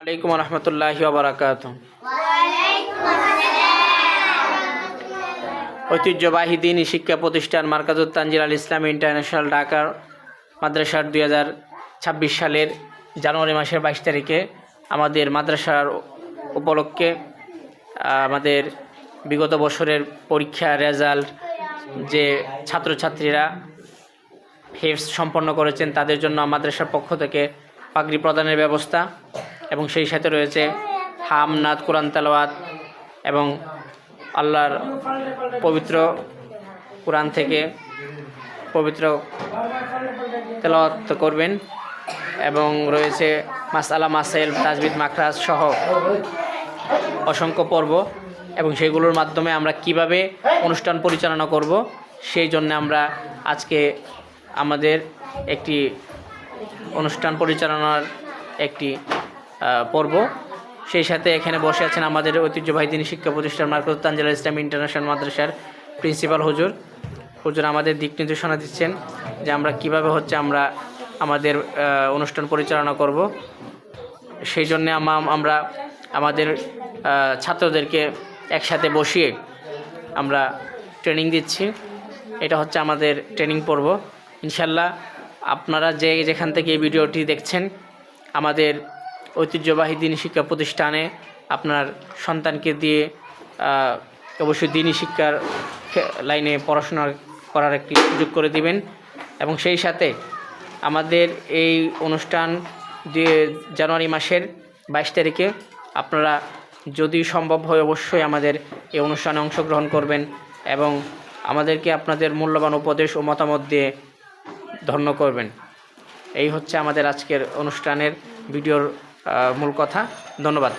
আলাইকুম রহমতুল্লাহি ওয়া বারাকাতুহু। ঐতিহ্যবাহী দ্বীনি শিক্ষা প্রতিষ্ঠান মারকাজুত তানজিল আল ইসলামী ইন্টারন্যাশনাল ঢাকা মাদ্রাসার 2026 সালের জানুয়ারি মাসের 22 তারিখে আমাদের মাদ্রাসার উপলক্ষে আমাদের বিগত বছরের পরীক্ষা রেজাল্ট যে ছাত্রছাত্রীরা হিফজ সম্পন্ন করেছেন তাদের জন্য মাদ্রাসার পক্ষ থেকে পাগড়ি প্রদানের ব্যবস্থা এবং সেই সাথে রয়েছে হামনাদ, কোরআন তেলাওয়াত এবং আল্লাহর পবিত্র কোরআন থেকে পবিত্র তেলাওয়াত করবেন এবং রয়েছে মাসআলা, মাসাইল, তাজবিদ, মাখরাজ সহ অসংখ্য পর্ব এবং সেগুলোর মাধ্যমে আমরা কিভাবে অনুষ্ঠান পরিচালনা করব সেই জন্য আমরা আজকে আমাদের একটি অনুষ্ঠান পরিচালনার একটি পর্ব। সেই সাথে এখানে বসে আছেন আমাদের ঐতিহ্যবাহী দ্বীনি শিক্ষা প্রতিষ্ঠান মারকাজুত তানজিল আল ইসলামী ইন্টারন্যাশনাল মাদ্রাসার প্রিন্সিপাল হুজুর আমাদের দিক নির্দেশনা দিচ্ছেন যে আমরা কিভাবে আমরা আমাদের অনুষ্ঠান পরিচালনা করব। সেই জন্য আমরা আমাদের ছাত্রদেরকে একসাথে বসিয়ে আমরা ট্রেনিং দিচ্ছি। এটা হচ্ছে আমাদের ট্রেনিং পর্ব। ইনশাল্লাহ আপনারা যেখান থেকে এই ভিডিওটি দেখছেন আমাদের ঐতিহ্যবাহী দ্বীনি শিক্ষা প্রতিষ্ঠানে আপনার সন্তানকে দিয়ে অবশ্যই দ্বীনি শিক্ষার লাইনে পড়াশোনা করার একটি সুযোগ করে দিবেন এবং সেই সাথে আমাদের এই অনুষ্ঠান জানুয়ারি মাসের 22 তারিখে আপনারা যদি সম্ভব হয় অবশ্যই আমাদের এই অনুষ্ঠানে অংশগ্রহণ করবেন এবং আমাদেরকে আপনাদের মূল্যবান উপদেশ ও মতামত দিয়ে ধন্য করবেন। এই হচ্ছে আমাদের আজকের অনুষ্ঠানের ভিডিওর মূল কথা। ধন্যবাদ।